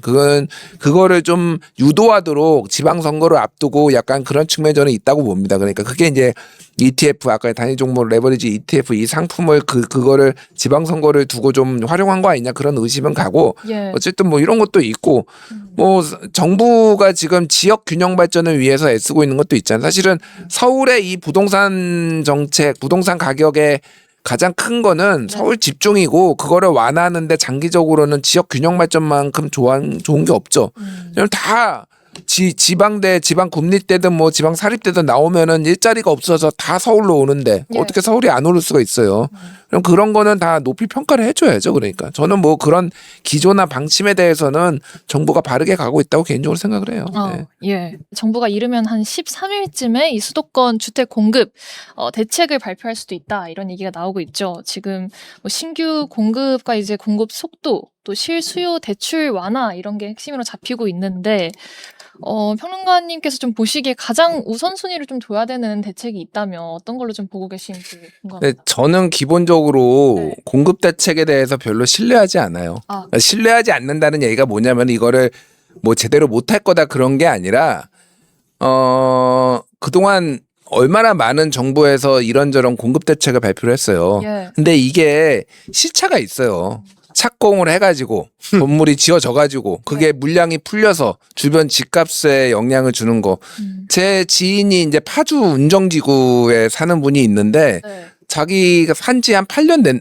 그거를 좀 유도하도록 지방선거를 앞두고 약간 그런 측면이 저는 있다고 봅니다. 그러니까 그게 이제 ETF 아까 단위 종목 레버리지 ETF 이 상품을 그거를 지방선거를 두고 좀 활용한 거 아니냐 그런 의심은 가고 예. 어쨌든 뭐 이런 것도 있고 뭐 정부가 지금 지역 균형 발전을 위해서 애쓰고 있는 것도 있잖아요. 사실은 서울의 이 부동산 정책, 부동산 가격의 가장 큰 거는 서울 집중이고 그거를 완화하는데 장기적으로는 지역 균형 발전만큼 좋은 게 없죠. 왜냐면 다 지방대, 지방 국립대든 뭐 지방 사립대든 나오면은 일자리가 없어서 다 서울로 오는데 예. 어떻게 서울이 안 오를 수가 있어요. 그럼 그런 거는 다 높이 평가를 해줘야죠. 그러니까 저는 뭐 그런 기조나 방침에 대해서는 정부가 바르게 가고 있다고 개인적으로 생각을 해요. 네. 예. 정부가 이르면 한 13일쯤에 이 수도권 주택 공급 대책을 발표할 수도 있다 이런 얘기가 나오고 있죠. 지금 뭐 신규 공급과 이제 공급 속도 또 실수요 대출 완화 이런 게 핵심으로 잡히고 있는데 평론가님께서 좀 보시기에 가장 우선순위를 좀 둬야 되는 대책이 있다면 어떤 걸로 좀 보고 계신지 네, 궁금합니다. 저는 기본적으로 네. 공급 대책에 대해서 별로 신뢰하지 않아요. 아. 신뢰하지 않는다는 얘기가 뭐냐면 이거를 뭐 제대로 못할 거다 그런 게 아니라 그동안 얼마나 많은 정부에서 이런저런 공급 대책을 발표를 했어요. 예. 근데 이게 시차가 있어요. 착공을 해가지고 건물이 지어져가지고 그게 물량이 풀려서 주변 집값에 영향을 주는 거. 제 지인이 이제 파주 운정지구에 사는 분이 있는데 네. 자기가 산지 한 8년 됐나?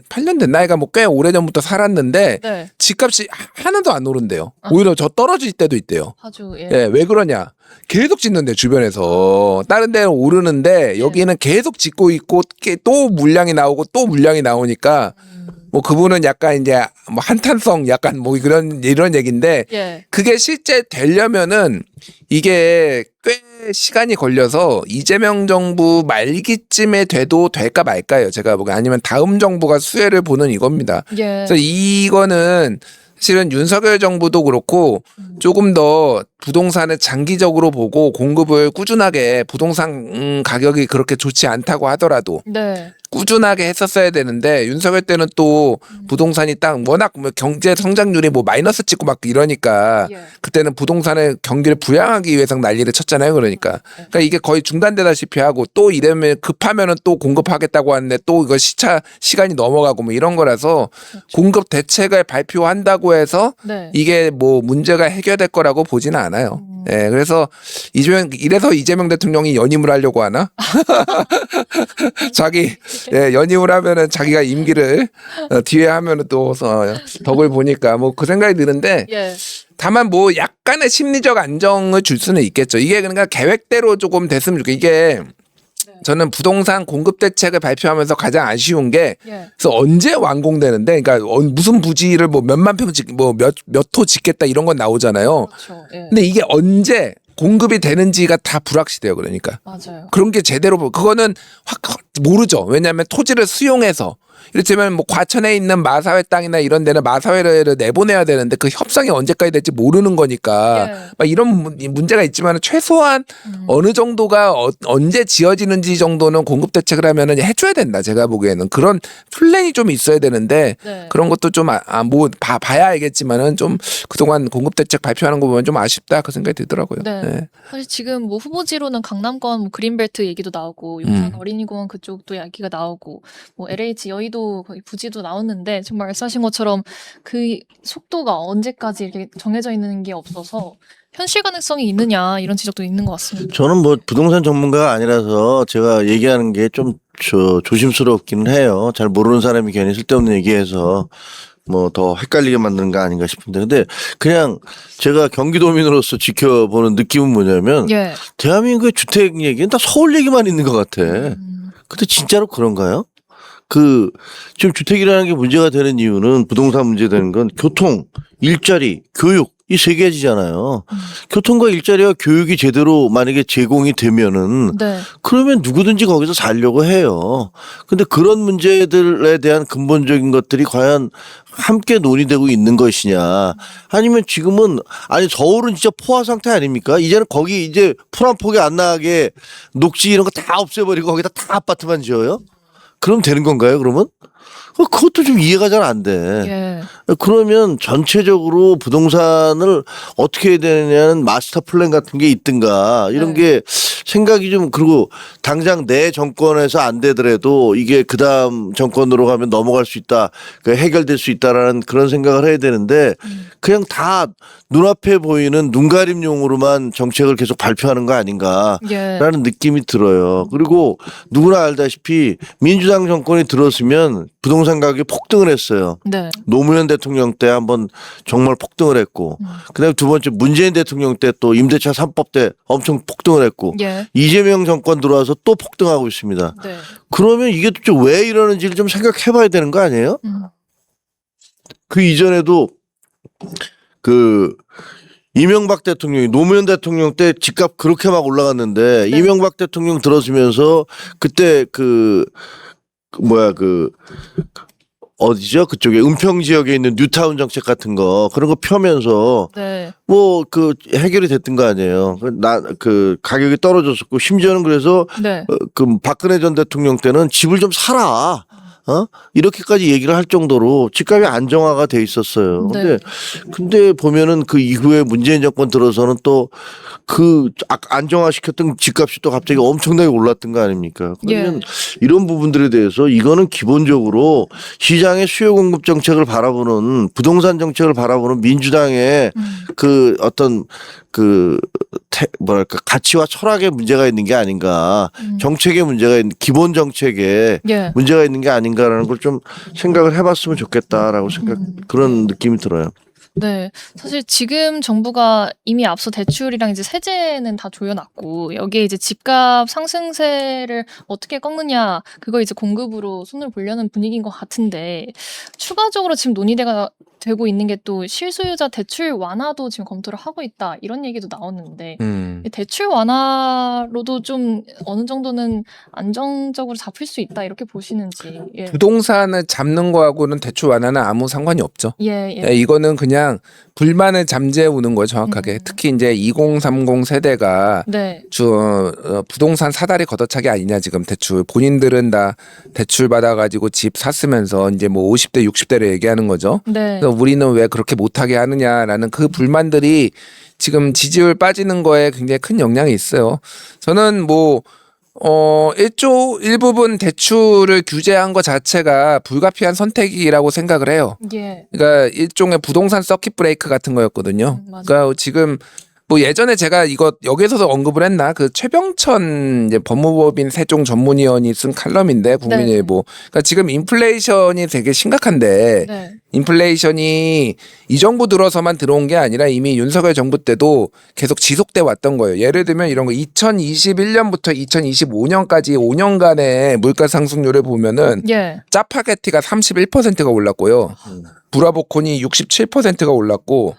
그러니까 뭐 꽤 오래전부터 살았는데 네. 집값이 하나도 안 오른대요. 아. 오히려 저 떨어질 때도 있대요. 아주 예. 예, 왜 그러냐? 계속 짓는데 주변에서 다른 데는 오르는데 여기는 계속 짓고 있고 또 물량이 나오고 또 물량이 나오니까 뭐 그분은 약간 이제 뭐 한탄성 약간 뭐 이런 얘기인데 예. 그게 실제 되려면은 이게 꽤 시간이 걸려서 이재명 정부 말기쯤에 돼도 될까 말까요? 제가 보기엔 아니면 다음 정부가 수혜를 보는 이겁니다. 예. 그래서 이거는 실은 윤석열 정부도 그렇고 조금 더 부동산을 장기적으로 보고 공급을 꾸준하게 부동산 가격이 그렇게 좋지 않다고 하더라도 네. 꾸준하게 했었어야 되는데 윤석열 때는 또 부동산이 딱 워낙 뭐 경제 성장률이 뭐 마이너스 찍고 막 이러니까 예. 그때는 부동산의 경기를 부양하기 위해서 난리를 쳤잖아요. 그러니까 이게 거의 중단되다시피 하고 또 이러면 급하면은 또 공급하겠다고 하는데 또 이거 시간이 넘어가고 뭐 이런 거라서 공급 대책을 발표한다고 해서 네. 이게 뭐 문제가 해결될 거라고 보지는 않아요. 예, 그래서 이래서 이재명 대통령이 연임을 하려고 하나? 자기 연임을 하면은 자기가 임기를 뒤에 하면은 또 덕을 보니까 뭐 그 생각이 드는데 예. 다만 뭐 약간의 심리적 안정을 줄 수는 있겠죠. 이게 그러니까 계획대로 조금 됐으면 좋겠어요. 이게 저는 부동산 공급 대책을 발표하면서 가장 아쉬운 게 예. 그래서 언제 완공되는데 그러니까 무슨 부지를 뭐 몇만 평 뭐 몇 호 짓겠다 이런 건 나오잖아요. 그렇죠. 예. 근데 이게 언제 공급이 되는지가 다 불확실해요. 그러니까 맞아요. 그런 게 제대로 그거는 확 모르죠. 왜냐하면 토지를 수용해서 이를테면 뭐 과천에 있는 마사회 땅이나 이런 데는 마사회를 내보내야 되는데 그 협상이 언제까지 될지 모르는 거니까 예. 막 이런 문제가 있지만 최소한 어느 정도가 언제 지어지는지 정도는 공급 대책을 하면은 해줘야 된다. 제가 보기에는 그런 플랜이 좀 있어야 되는데 네. 그런 것도 좀 뭐 봐야 알겠지만은 좀 그동안 공급 대책 발표하는 거 보면 좀 아쉽다 그 생각이 들더라고요. 네. 네. 사실 지금 뭐 후보지로는 강남권 뭐 그린벨트 얘기도 나오고 용산 어린이공원 그쪽도 얘기가 나오고 뭐 LH 여의도 거의 부지도 나오는데 정말 말씀하신 것처럼 그 속도가 언제까지 이렇게 정해져 있는 게 없어서 현실 가능성이 있느냐 이런 지적도 있는 것 같습니다. 저는 뭐 부동산 전문가가 아니라서 제가 얘기하는 게 좀 조심스럽기는 해요. 잘 모르는 사람이 괜히 쓸데없는 얘기해서 뭐 더 헷갈리게 만드는 거 아닌가 싶은데 근데 그냥 제가 경기도민으로서 지켜보는 느낌은 뭐냐면 예. 대한민국의 주택 얘기는 다 서울 얘기만 있는 것 같아. 근데 진짜로 그런가요? 지금 주택이라는 게 문제가 되는 이유는 부동산 문제 되는 건 교통, 일자리, 교육 이 세 가지잖아요. 교통과 일자리와 교육이 제대로 만약에 제공이 되면은 네. 그러면 누구든지 거기서 살려고 해요. 근데 그런 문제들에 대한 근본적인 것들이 과연 함께 논의되고 있는 것이냐. 아니면 지금은 아니 서울은 진짜 포화 상태 아닙니까? 이제는 거기 이제 풀 한 폭이 안 나게 녹지 이런 거 다 없애버리고 거기다 다 아파트만 지어요? 그럼 되는 건가요, 그러면? 그것도 좀 이해가 잘 안 돼. 예. 그러면 전체적으로 부동산을 어떻게 해야 되느냐는 마스터 플랜 같은 게 있든가 이런 네. 게 생각이 좀 그리고 당장 내 정권에서 안 되더라도 이게 그다음 정권으로 가면 넘어갈 수 있다. 해결될 수 있다라는 그런 생각을 해야 되는데 그냥 다 눈앞에 보이는 눈가림용으로만 정책을 계속 발표하는 거 아닌가라는 예. 느낌이 들어요. 그리고 누구나 알다시피 민주당 정권이 들었으면 부동산 가격이 폭등을 했어요. 네. 노무현 대통령 때 한번 정말 폭등을 했고 그다음에 두 번째 문재인 대통령 때 또 임대차 3법 때 엄청 폭등을 했고 예. 이재명 정권 들어와서 또 폭등하고 있습니다. 네. 그러면 이게 좀 왜 이러는지를 좀 생각해 봐야 되는 거 아니에요? 그 이전에도 이명박 대통령이 노무현 대통령 때 집값 그렇게 막 올라갔는데 네. 이명박 대통령 들어서면서 그때 어디죠? 그쪽에 은평 지역에 있는 뉴타운 정책 같은 거 그런 거 펴면서 네. 뭐 그 해결이 됐던 거 아니에요. 그 가격이 떨어졌었고 심지어는 그래서 네. 그 박근혜 전 대통령 때는 집을 좀 사라. 이렇게까지 얘기를 할 정도로 집값이 안정화가 돼 있었어요. 네. 근데 보면은 그 이후에 문재인 정권 들어서는 또 그 안정화 시켰던 집값이 또 갑자기 엄청나게 올랐던 거 아닙니까? 그러면 이런 부분들에 대해서 이거는 기본적으로 시장의 수요 공급 정책을 바라보는 부동산 정책을 바라보는 민주당의 그 어떤 그 뭐랄까 가치와 철학에 문제가 있는 게 아닌가, 정책에 문제가 있는 기본 정책에 예. 문제가 있는 게 아닌가라는 걸 좀 생각을 해봤으면 좋겠다라고 그런 느낌이 들어요. 네. 사실 지금 정부가 이미 앞서 대출이랑 이제 세제는 다 조여놨고, 여기에 이제 집값 상승세를 어떻게 꺾느냐, 그거 이제 공급으로 손을 보려는 분위기인 것 같은데, 추가적으로 지금 논의가 되고 있는 게 또 실소유자 대출 완화도 지금 검토를 하고 있다, 이런 얘기도 나오는데, 이 대출 완화로도 좀 어느 정도는 안정적으로 잡힐 수 있다, 이렇게 보시는지. 예. 부동산을 잡는 거하고는 대출 완화는 아무 상관이 없죠. 예. 예, 이거는 그냥 불만을 잠재우는 거예요, 정확하게. 특히 이제 2030 세대가 네. 부동산 사다리 걷어차기 아니냐, 지금 대출. 본인들은 다 대출 받아가지고 집 샀으면서 이제 뭐 50대, 60대를 얘기하는 거죠. 네. 그래서 우리는 왜 그렇게 못하게 하느냐라는 그 불만들이 지금 지지율 빠지는 거에 굉장히 큰 영향이 있어요. 저는 뭐 일부분 대출을 규제한 것 자체가 불가피한 선택이라고 생각을 해요. 예. 그러니까 일종의 부동산 서킷 브레이크 같은 거였거든요. 맞아요. 그러니까 지금 뭐 예전에 제가 이거 여기서도 언급을 했나, 그 최병천 이제 법무법인 세종 전문위원이 쓴 칼럼인데, 국민일보. 그러니까 지금 인플레이션이 되게 심각한데, 네. 인플레이션이 이 정부 들어서만 들어온 게 아니라 이미 윤석열 정부 때도 계속 지속돼 왔던 거예요. 예를 들면 이런 거 2021년부터 2025년까지 5년간의 물가 상승률을 보면은 예. 짜파게티가 31%가 올랐고요. 브라보콘이 67%가 올랐고,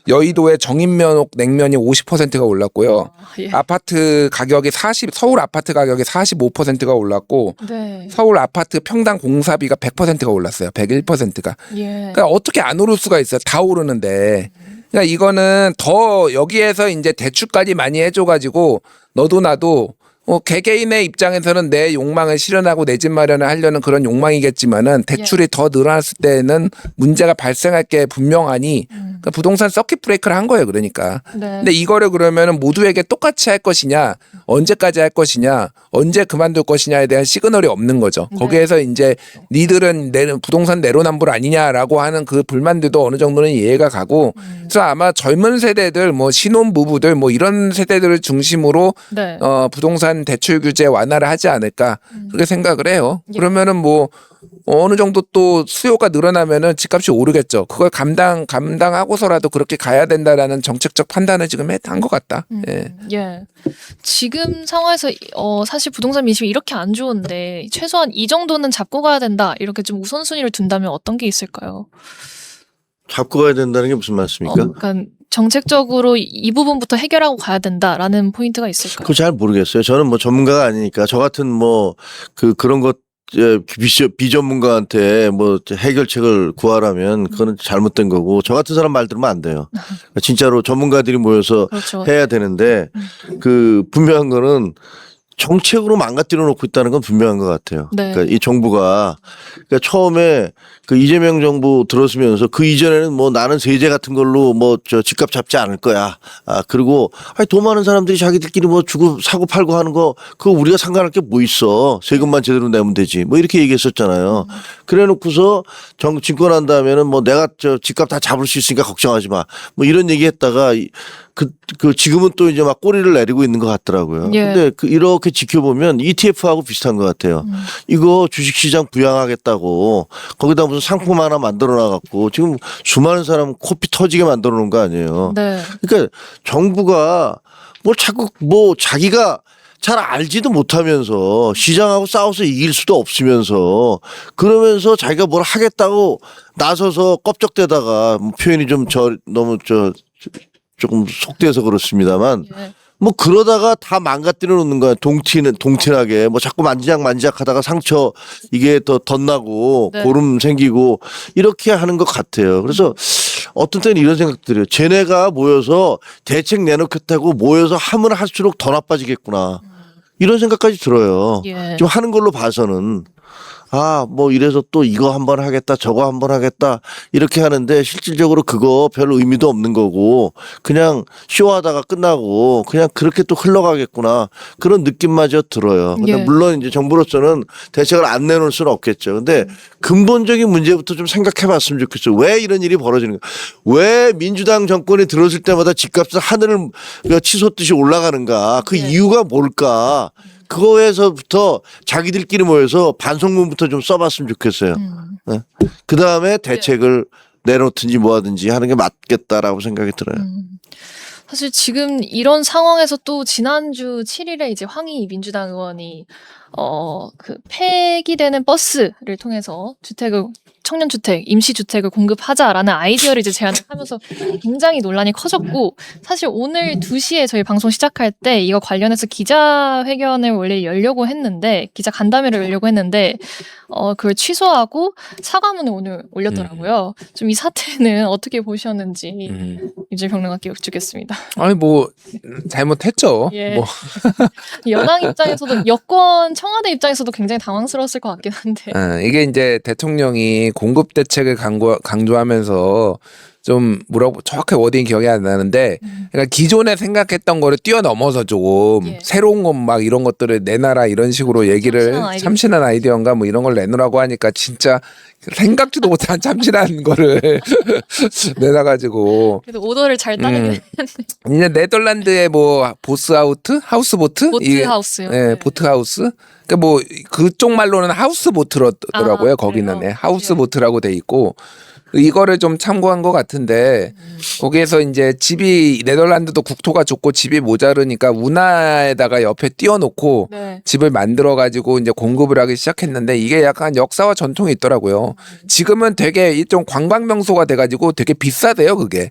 여의도의 정인면옥 냉면이 50%가 올랐고요. 예. 아파트 가격이 서울 아파트 가격이 45%가 올랐고, 네. 서울 아파트 평당 공사비가 100%가 올랐어요. 101%가. 예. 그러니까 어떻게 안 오를 수가 있어요. 다 오르는데. 그러니까 이거는 더 여기에서 이제 대출까지 많이 해줘가지고 너도 나도 개개인의 입장에서는 내 욕망을 실현하고 내 집 마련을 하려는 그런 욕망이겠지만은 대출이 더 늘어났을 때는 문제가 발생할 게 분명하니 그러니까 부동산 서킷 브레이크를 한 거예요. 그러니까. 네. 근데 이거를 그러면은 모두에게 똑같이 할 것이냐, 언제까지 할 것이냐, 언제 그만둘 것이냐에 대한 시그널이 없는 거죠. 네. 거기에서 이제 니들은 부동산 내로남불 아니냐라고 하는 그 불만들도 어느 정도는 이해가 가고, 그래서 아마 젊은 세대들, 뭐 신혼부부들, 뭐 이런 세대들을 중심으로 네. 부동산 대출 규제 완화를 하지 않을까 그렇게 생각을 해요. 예. 그러면은 뭐 어느 정도 또 수요가 늘어나면은 집값이 오르겠죠. 그걸 감당하고서라도 그렇게 가야 된다라는 정책적 판단을 지금 한 것 같다. 예. 예. 지금 상황에서 사실 부동산 민심이 이렇게 안 좋은데 최소한 이 정도는 잡고 가야 된다, 이렇게 좀 우선순위를 둔다면 어떤 게 있을까요? 잡고 가야 된다는 게 무슨 말씀입니까? 그러니까 정책적으로 이 부분부터 해결하고 가야 된다라는 포인트가 있을까요? 그거 잘 모르겠어요. 저는 뭐 전문가가 아니니까 저 같은 뭐 그런 것 비전문가한테 뭐 해결책을 구하라면 그거는 잘못된 거고, 저 같은 사람 말 들으면 안 돼요. 진짜로 전문가들이 모여서 그렇죠. 해야 되는데 그 분명한 거는 정책으로 망가뜨려 놓고 있다는 건 분명한 것 같아요. 네. 그러니까 이 정부가 그러니까 처음에 그 이재명 정부 들어서면서 그 이전에는 뭐 나는 세제 같은 걸로 뭐 집값 잡지 않을 거야. 그리고 돈 많은 사람들이 자기들끼리 뭐 주고 사고 팔고 하는 거 그거 우리가 상관할 게 뭐 있어. 세금만 제대로 내면 되지. 뭐 이렇게 얘기했었잖아요. 그래 놓고서 집권한 다음에는 뭐 내가 집값 다 잡을 수 있으니까 걱정하지 마. 뭐 이런 얘기 했다가 지금은 또 이제 막 꼬리를 내리고 있는 것 같더라고요. 예. 근데 이렇게 지켜보면 ETF하고 비슷한 것 같아요. 이거 주식시장 부양하겠다고 거기다 무슨 상품 하나 만들어 놔갖고 지금 수많은 사람 코피 터지게 만들어 놓은 거 아니에요. 네. 그러니까 정부가 뭘 자꾸 뭐 자기가 잘 알지도 못하면서 시장하고 싸워서 이길 수도 없으면서 그러면서 자기가 뭘 하겠다고 나서서 껍적대다가 뭐 표현이 좀 너무 조금 속돼서 그렇습니다만 예. 뭐 그러다가 다 망가뜨려 놓는 거야. 동티나게 뭐 자꾸 만지작 하다가 상처 이게 더 덧나고 네. 고름 생기고 이렇게 하는 것 같아요. 그래서 어떤 때는 이런 생각 들어요. 쟤네가 모여서 대책 내놓겠다고 모여서 하면 할수록 더 나빠지겠구나. 이런 생각까지 들어요. 예. 좀 하는 걸로 봐서는. 아, 뭐 이래서 또 이거 한번 하겠다, 저거 한번 하겠다, 이렇게 하는데 실질적으로 그거 별 의미도 없는 거고, 그냥 쇼하다가 끝나고, 그냥 그렇게 또 흘러가겠구나, 그런 느낌마저 들어요. 근데 예. 물론 이제 정부로서는 대책을 안 내놓을 수는 없겠죠. 근데 근본적인 문제부터 좀 생각해 봤으면 좋겠어요. 왜 이런 일이 벌어지는 거야? 왜 민주당 정권이 들어설 때마다 집값은 하늘을 치솟듯이 올라가는가? 그 예. 이유가 뭘까? 그거에서부터 자기들끼리 모여서 반성문부터 좀 써봤으면 좋겠어요. 그 다음에 대책을 내놓든지 뭐하든지 하는 게 맞겠다라고 생각이 들어요. 사실 지금 이런 상황에서 또 지난주 7일에 이제 황희 민주당 의원이 그 폐기되는 버스를 통해서 청년주택, 임시주택을 공급하자라는 아이디어를 이제 제안하면서 굉장히 논란이 커졌고, 사실 오늘 2시에 저희 방송 시작할 때 이거 관련해서 기자회견을 원래 열려고 했는데, 기자 간담회를 열려고 했는데, 그걸 취소하고 사과문을 오늘 올렸더라고요. 좀 이 사태는 어떻게 보셨는지 이제 평론가께 여쭙겠습니다. 아니 뭐 잘못했죠. 예. 뭐 여당 입장에서도, 여권 청와대 입장에서도 굉장히 당황스러웠을 것 같긴 한데. 이게 이제 대통령이 공급 대책을 강조하면서 좀 뭐라고 정확하게 워딩이 기억이 안 나는데, 그러니까 기존에 생각했던 거를 뛰어넘어서 조금 예. 새로운 것 막 이런 것들을 내놔라 이런 식으로 얘기를, 참신한 아이디어인가 뭐 이런 걸 내놓으라고 하니까 진짜 생각지도 못한 참신한 거를 내놔가지고. 그래도 오더를 잘 따르긴 했는데. 이제 네덜란드의 뭐 하우스보트? 보트하우스요. 네, 보트하우스. 그러니까 뭐 그쪽 말로는 하우스보트더라고요. 거기는 그래요? 하우스보트라고 돼 있고, 이거를 좀 참고한 것 같은데, 거기에서 이제 집이, 네덜란드도 국토가 좁고 집이 모자르니까 운하에다가 옆에 띄워놓고 네. 집을 만들어가지고 이제 공급을 하기 시작했는데, 이게 약간 역사와 전통이 있더라고요. 지금은 되게 일종 관광명소가 돼가지고 되게 비싸대요, 그게.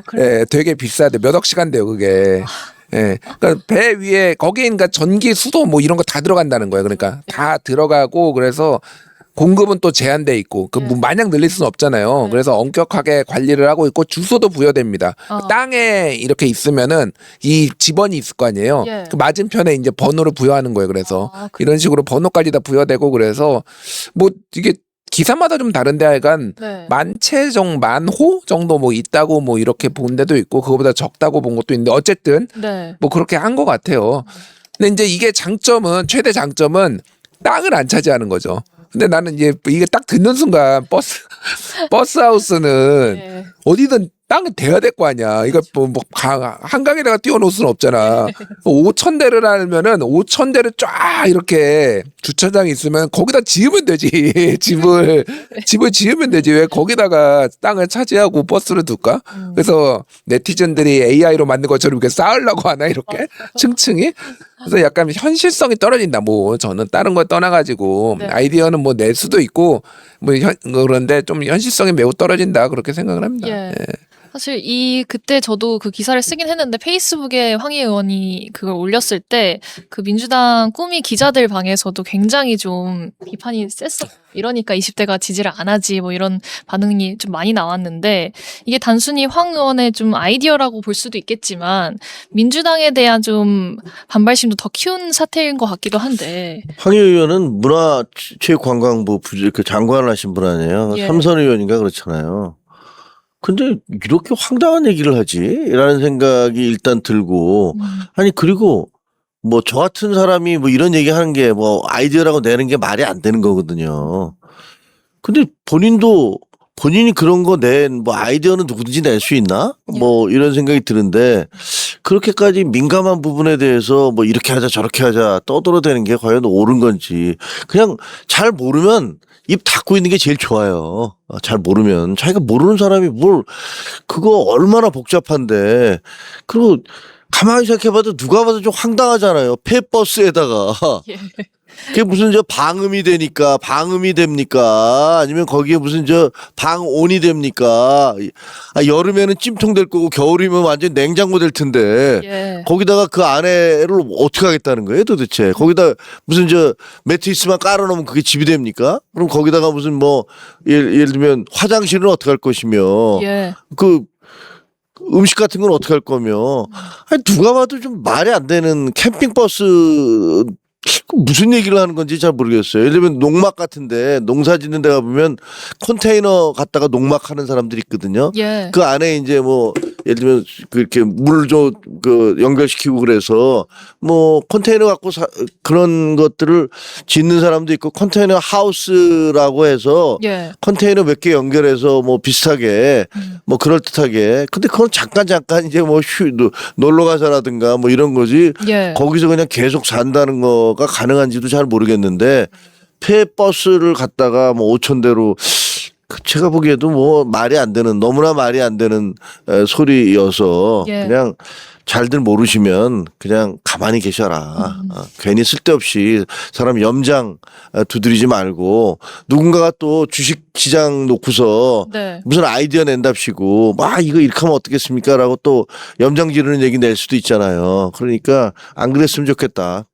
그래요? 예, 되게 비싸대. 몇 억씩 한대요, 그게. 예. 그러니까 배 위에, 거기에 그러니까 전기, 수도 뭐 이런 거 다 들어간다는 거예요. 그러니까 다 들어가고, 그래서 공급은 또 제한돼 있고, 그 뭐 마냥 늘릴 수는 없잖아요. 네. 그래서 엄격하게 관리를 하고 있고, 주소도 부여됩니다. 땅에 이렇게 있으면은 이 집원이 있을 거 아니에요. 예. 그 맞은편에 이제 번호를 부여하는 거예요. 그래서 그래요? 이런 식으로 번호까지 다 부여되고, 그래서 뭐 이게 기사마다 좀 다른데 하여간 네. 만호 정도 뭐 있다고 뭐 이렇게 본 데도 있고, 그거보다 적다고 본 것도 있는데, 어쨌든 네. 뭐 그렇게 한 것 같아요. 근데 이제 이게 최대 장점은 땅을 안 차지하는 거죠. 근데 나는 이제 이게 딱 듣는 순간 버스 하우스는 네. 어디든 땅이 돼야 될 거 아니야. 이거 뭐 한강에다가 띄워놓을 수는 없잖아. 5,000대를 하면은 5,000대를 쫙 이렇게 주차장이 있으면 거기다 지으면 되지. 집을 지으면 되지. 왜 거기다가 땅을 차지하고 버스를 둘까? 그래서 네티즌들이 AI로 만든 것처럼 이렇게 쌓으려고 하나 이렇게 층층이. 그래서 약간 현실성이 떨어진다. 뭐 저는 다른 걸 떠나가지고 네. 아이디어는 뭐 낼 수도 있고 뭐 그런데 좀 현실성이 매우 떨어진다 그렇게 생각을 합니다. 예. 예. 사실 그때 저도 그 기사를 쓰긴 했는데, 페이스북에 황희 의원이 그걸 올렸을 때 그 민주당 꾸미 기자들 방에서도 굉장히 좀 비판이 셌어. 이러니까 20대가 지지를 안 하지, 뭐 이런 반응이 좀 많이 나왔는데, 이게 단순히 황 의원의 좀 아이디어라고 볼 수도 있겠지만 민주당에 대한 좀 반발심도 더 키운 사태인 것 같기도 한데. 황희 의원은 문화체육관광부 그 장관을 하신 분 아니에요. 예. 삼선 의원인가 그렇잖아요. 근데 이렇게 황당한 얘기를 하지? 라는 생각이 일단 들고, 아니 그리고 뭐 저 같은 사람이 뭐 이런 얘기 하는 게 뭐 아이디어라고 내는 게 말이 안 되는 거거든요. 근데 본인이 그런 거 낸 뭐 아이디어는 누구든지 낼 수 있나? 뭐 이런 생각이 드는데, 그렇게까지 민감한 부분에 대해서 뭐 이렇게 하자 저렇게 하자 떠들어대는 게 과연 옳은 건지, 그냥 잘 모르면 입 닫고 있는 게 제일 좋아요. 잘 모르면. 자기가 모르는 사람이 그거 얼마나 복잡한데. 그리고 가만히 생각해봐도 누가 봐도 좀 황당하잖아요. 폐버스에다가. 예. 그게 무슨 저 방음이 됩니까? 아니면 거기에 무슨 저 방온이 됩니까? 아, 여름에는 찜통 될 거고 겨울이면 완전 냉장고 될 텐데 예. 거기다가 그 안에를 어떻게 하겠다는 거예요 도대체? 거기다 무슨 저 매트리스만 깔아놓으면 그게 집이 됩니까? 그럼 거기다가 무슨 뭐 예를 들면 화장실은 어떻게 할 것이며 예. 그 음식 같은 건 어떻게 할 거며 아니 누가 봐도 좀 말이 안 되는 캠핑버스 무슨 얘기를 하는 건지 잘 모르겠어요. 예를 들면 농막 같은데 농사 짓는 데 가보면 컨테이너 갖다가 농막하는 사람들이 있거든요. 예. 그 안에 이제 뭐 예를 들면 그렇게 물을 그 연결시키고 그래서 뭐 컨테이너 갖고 그런 것들을 짓는 사람도 있고 컨테이너 하우스라고 해서 예. 컨테이너 몇 개 연결해서 뭐 비슷하게 뭐 그럴듯하게 근데 그건 잠깐 이제 뭐 놀러 가서라든가 뭐 이런 거지 예. 거기서 그냥 계속 산다는 거가 가능한지도 잘 모르겠는데 폐버스를 갖다가 뭐 5,000대로 제가 보기에도 뭐 말이 안 되는 너무나 말이 안 되는 소리여서 예. 그냥 잘들 모르시면 그냥 가만히 계셔라. 괜히 쓸데없이 사람 염장 두드리지 말고 누군가가 또 주식시장 놓고서 네. 무슨 아이디어 낸답시고 막 이거 이렇게 하면 어떻겠습니까? 라고 또 염장 지르는 얘기 낼 수도 있잖아요. 그러니까 안 그랬으면 좋겠다.